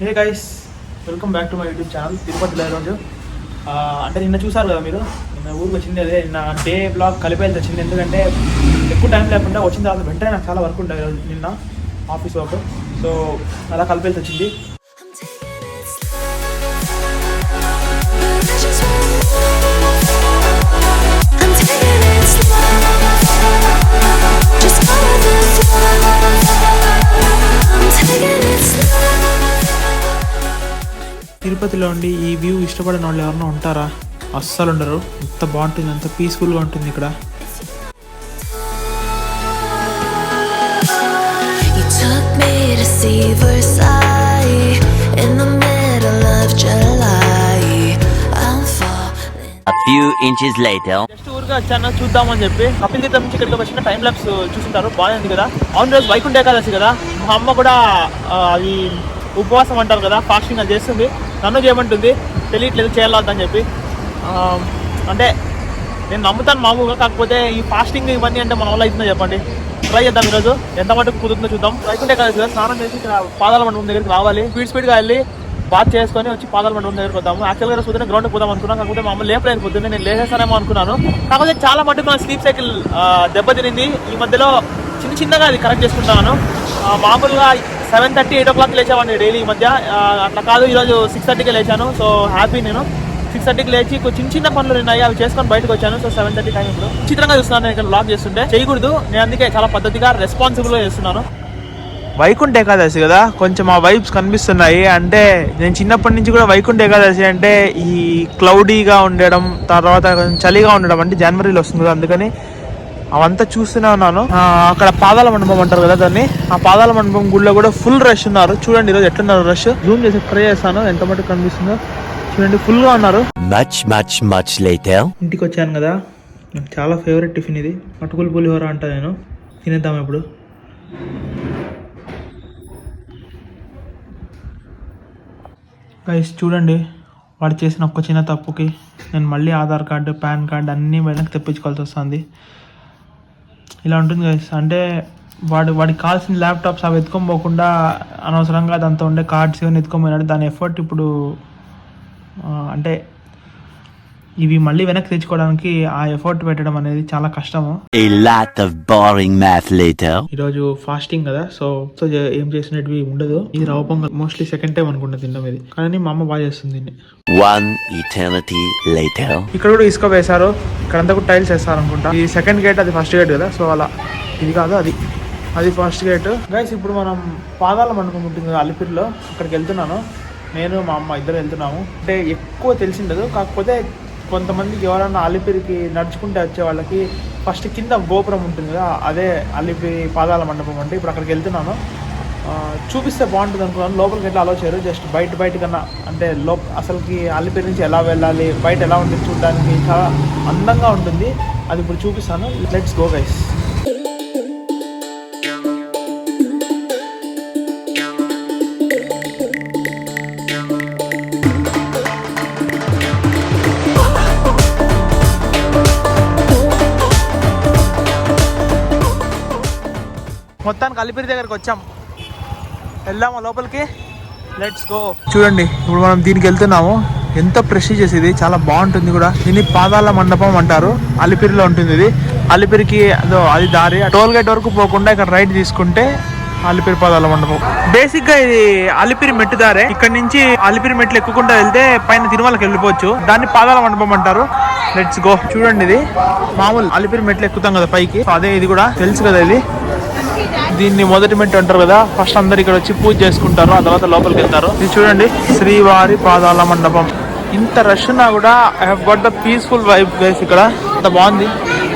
Hey guys, welcome back to my YouTube channel తిరుపతిలో ఈరోజు. అంటే నిన్న చూసారు కదా మీరు, నిన్న ఊరికి వచ్చింది అదే నిన్న డే బ్లాగ్ కలిపేసి వచ్చింది. ఎందుకంటే ఎక్కువ టైం లేకుండా వచ్చిన తర్వాత వెంటనే నాకు చాలా వర్క్ ఉంటుంది ఈరోజు నిన్న ఆఫీస్ వర్క్. సో అలా కలిపేసి వచ్చింది. తిరుపతిలో ఉండి ఈ వ్యూ ఇష్టపడిన వాళ్ళు ఎవరైనా ఉంటారా? అస్సలు ఉండరు. ఎంత బాగుంటుంది, ఎంత పీస్ఫుల్గా ఉంటుంది ఇక్కడ. జస్ట్ ఊరిగా వచ్చాను చూద్దామని చెప్పి. కపిల్ తీర్థం నుంచి ఇక్కడికి వచ్చిన టైం ల్యాప్స్ చూసుంటారు, బాగుంది కదా. అవును, రోజు వైకుంఠ ఏకాదశి కదా. మా అమ్మ కూడా అది ఉపవాసం అంటారు కదా, ఫాస్టింగ్ అది చేస్తుంది. నన్ను చేయమంటుంది, తెలియట్లేదు చేయాలని చెప్పి. అంటే నేను నమ్ముతాను మామూలుగా, కాకపోతే ఈ ఫాస్టింగ్ ఇవన్నీ అంటే మన వల్ల అవుతుందో చెప్పండి. ట్రై చేద్దాం ఈరోజు, ఎంత మటుకు కుదురుతుందో చూద్దాం. వైకుంఠ ఏకాదశి కదా, స్నానం చేసి ఇక్కడ పాదాల మండపం దగ్గరికి రావాలి. స్పీడ్గా వెళ్ళి బాత్ చేసుకొని వచ్చి పాదాల మండపం దగ్గరికి వద్దాము. యాక్చువల్గా పొద్దున్న గ్రౌండ్కి పోదాం అనుకున్నాను, కాకపోతే మా అమ్మ లేపలేదు పొద్దున్నే. నేను లేచేస్తానేమో అనుకున్నాను, కాకపోతే చాలా మటుకు నా స్లీప్ సైకిల్ దెబ్బతినింది. ఈ మధ్యలో చిన్నగా అది కరెక్ట్ చేసుకుంటాను. మామూలుగా 7:30, 8 o'clock లేచామండి డైలీ. ఈ మధ్య అట్లా కాదు, ఈరోజు 6:30కి లేచాను. So happy. నేను 6:30కి లేచి చిన్న పనులు ఉన్నాయి, అవి చేసుకొని బయటకు వచ్చాను. So 7:30 time. ఇప్పుడు చిత్రంగా చూస్తున్నాను, నేను ఇక్కడ బ్లాగ్ చేస్తుంటే చేయకూడదు. నేను అందుకే చాలా పద్ధతిగా రెస్పాన్సిబుల్గా చేస్తున్నాను. వైకుంఠ ఏకాదశి కదా, కొంచెం ఆ వైబ్స్ కనిపిస్తున్నాయి. అంటే నేను చిన్నప్పటి నుంచి కూడా వైకుంఠ ఏకాదశి అంటే ఈ క్లౌడీగా ఉండడం, తర్వాత కొంచెం చలిగా ఉండడం, అంటే జనవరిలో వస్తుంది కదా, అందుకని అవంతా చూస్తూనే ఉన్నాను. అక్కడ పాదాల మండపం అంటారు కదా దాన్ని, ఆ పాదాల మండపం గుడిలో కూడా ఫుల్ రష్ ఉన్నారు. చూడండి ఈరోజు ఎట్లున్నారు రష్. జూమ్ చేసి ట్రై చేస్తాను ఎంత మటుకు కనిపిస్తుందో. చూడండి ఫుల్ గా ఉన్నారు. ఇంటికి వచ్చాను కదా, నాకు చాలా ఫేవరెట్ టిఫిన్ ఇది, అటుకులు పులిహోర అంటా నేను. తినేద్దాం ఇప్పుడు. గైస్ చూడండి, వాడు చేసిన ఒక్క చిన్న తప్పుకి నేను మళ్ళీ ఆధార్ కార్డు, పాన్ కార్డు అన్నీ వెనక్కి తెప్పించుకోవాల్సి వస్తుంది. ఇలా ఉంటుంది గైస్. అంటే వాడికి కావాల్సిన ల్యాప్టాప్స్ అవి ఎత్తుకోపోకుండా అనవసరంగా దాంతో ఉండే కార్డ్స్ ఇవన్నీ ఎత్తుకోపోయినాడు. దాని ఎఫర్ట్ ఇప్పుడు అంటే ఇవి మళ్ళీ వెనక్కి తెచ్చుకోవడానికి ఆ ఎఫర్ట్ పెట్టడం అనేది చాలా కష్టము. ఈరోజు ఫాస్టింగ్ కదా, సో ఏం చేసినట్టు ఉండదు. ఇది రవ్వ పొంగల్, మోస్ట్లీ సెకండ్ టైం అనుకుంటా తినడం ఇది, కానీ మా అమ్మ బాగా చేస్తుంది దీన్ని. ఇక్కడ కూడా ఇసుక వేశారు, ఇక్కడంతా కూడా టైల్స్ వేస్తారు అనుకుంటా. ఈ సెకండ్ గేట్, అది ఫస్ట్ గేట్ కదా, సో అలా. ఇది కాదు, అది ఫస్ట్ గేట్. గైస్ ఇప్పుడు మనం పాదాల మండపం ఉంటుంది కదా అలిపిరిలో, అక్కడికి వెళ్తున్నాను. నేను మా అమ్మ ఇద్దరు వెళ్తున్నాము. అంటే ఎక్కువ తెలిసిండదు, కాకపోతే కొంతమందికి ఎవరన్నా అలిపిరికి నడుచుకుంటే వచ్చే వాళ్ళకి ఫస్ట్ కింద గోపురం ఉంటుంది కదా, అదే అలిపిరి పాదాల మండపం అంటే. ఇప్పుడు అక్కడికి వెళ్తున్నాను, చూపిస్తే బాగుంటుంది అనుకున్నాను. లోపలికి ఎట్లా అలో చేయరు, జస్ట్ బయట కన్నా, అంటే అసలుకి అలిపిరి నుంచి ఎలా వెళ్ళాలి, బయట ఎలా ఉంటుంది చూడడానికి చాలా అందంగా ఉంటుంది. అది ఇప్పుడు చూపిస్తాను. Let's go guys. మొత్తానికి అలిపిరి దగ్గరికి వచ్చాం, వెళ్దామా లోపలికి? Let's go. చూడండి ఇప్పుడు మనం దీనికి వెళ్తున్నాము. ఎంత ప్రెస్టీజియస్ ఇది, చాలా బాగుంటుంది కూడా. దీన్ని పాదాల మండపం అంటారు, అలిపిరిలో ఉంటుంది ఇది. అలిపిరికి అది దారి, టోల్ గేట్ వరకు పోకుండా ఇక్కడ రైట్ తీసుకుంటే అలిపిరి పాదాల మండపం. బేసిక్ గా ఇది అలిపిరి మెట్టు దారే. ఇక్కడ నుంచి అలిపిరి మెట్లు ఎక్కుకుండా వెళ్తే పైన తిరుమలకి వెళ్ళిపోవచ్చు. దాన్ని పాదాల మండపం అంటారు. Let's go. చూడండి ఇది మామూలు అలిపిరి మెట్లు ఎక్కుతాం కదా పైకి, అదే ఇది కూడా తెలుసు కదా. దీన్ని మొదటి మెట్టు అంటారు కదా. ఫస్ట్ అందరు ఇక్కడ వచ్చి పూజ చేసుకుంటారు, ఆ తర్వాత లోపలికి వెళ్తారు. ఇది చూడండి శ్రీవారి పాదాల మండపం. ఇంత రష్ ఉన్నా కూడా I have got the peaceful vibe guys. ఇక్కడ అంత బాగుంది.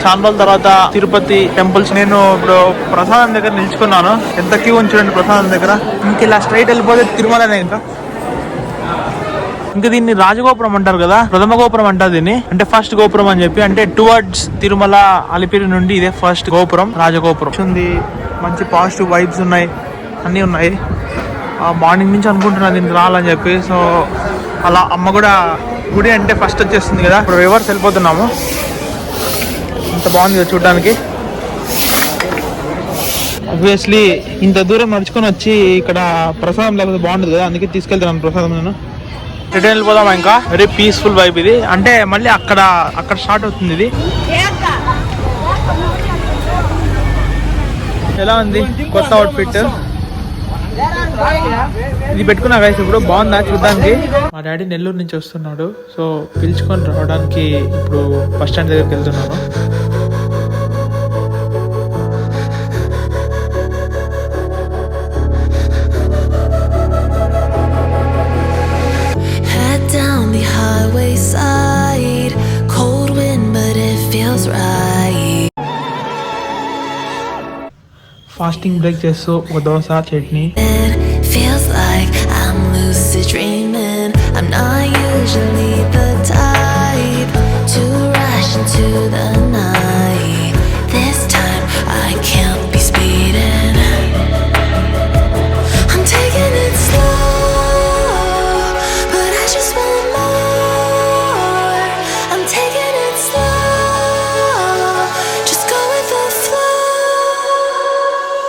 చాలా రోజుల తర్వాత తిరుపతి టెంపుల్స్. నేను ఇప్పుడు ప్రసాదం దగ్గర నిల్చుకున్నాను, ఎంత క్యూ ఉంది చూడండి ప్రసాదం దగ్గర. ఇంక ఇలా స్ట్రైట్ వెళ్ళిపోతే తిరుమలనే. ఇంకా దీన్ని రాజగోపురం అంటారు కదా, ప్రథమ గోపురం అంటారు దీన్ని. అంటే ఫస్ట్ గోపురం అని చెప్పి, అంటే టువర్డ్స్ తిరుమల అలిపిరి నుండి ఇదే ఫస్ట్ గోపురం, రాజగోపురం ఉంది. మంచి పాజిటివ్ వైబ్స్ ఉన్నాయి, అన్నీ ఉన్నాయి. మార్నింగ్ నుంచి అనుకుంటున్నా దీనికి రావాలని చెప్పి. సో అలా అమ్మ కూడా గుడి అంటే ఫస్ట్ వచ్చేస్తుంది కదా. ఇప్పుడు రివర్స్ వెళ్ళిపోతున్నాము. ఇంత బాగుంది చూడడానికి. ఆబ్వియస్లీ ఇంత దూరం నడుచుకొని వచ్చి ఇక్కడ ప్రసాదం లేకపోతే బాగుంటుంది కదా, అందుకే తీసుకెళ్తున్నాను ప్రసాదం నేను. రిటర్న్ వెళ్ళిపోదాం ఇంకా. వెరీ పీస్ఫుల్ వైబ్ ఇది. అంటే మళ్ళీ అక్కడ స్టార్ట్ అవుతుంది ఇది. ఎలా ఉంది కొత్త అవుట్ఫిట్? ఇది పెట్టుకున్నా గైస్ ఇప్పుడు. బాగుందా చూడడానికి? మా డాడీ నెల్లూరు నుంచి వస్తున్నాడు, సో పిలుచుకొని రావడానికి ఇప్పుడు బస్ స్టాండ్ దగ్గరికి వెళ్తున్నాను. ఫాస్టింగ్ బ్రేక్ చేస్తూ ఒక dosa chutney. Feels like I'm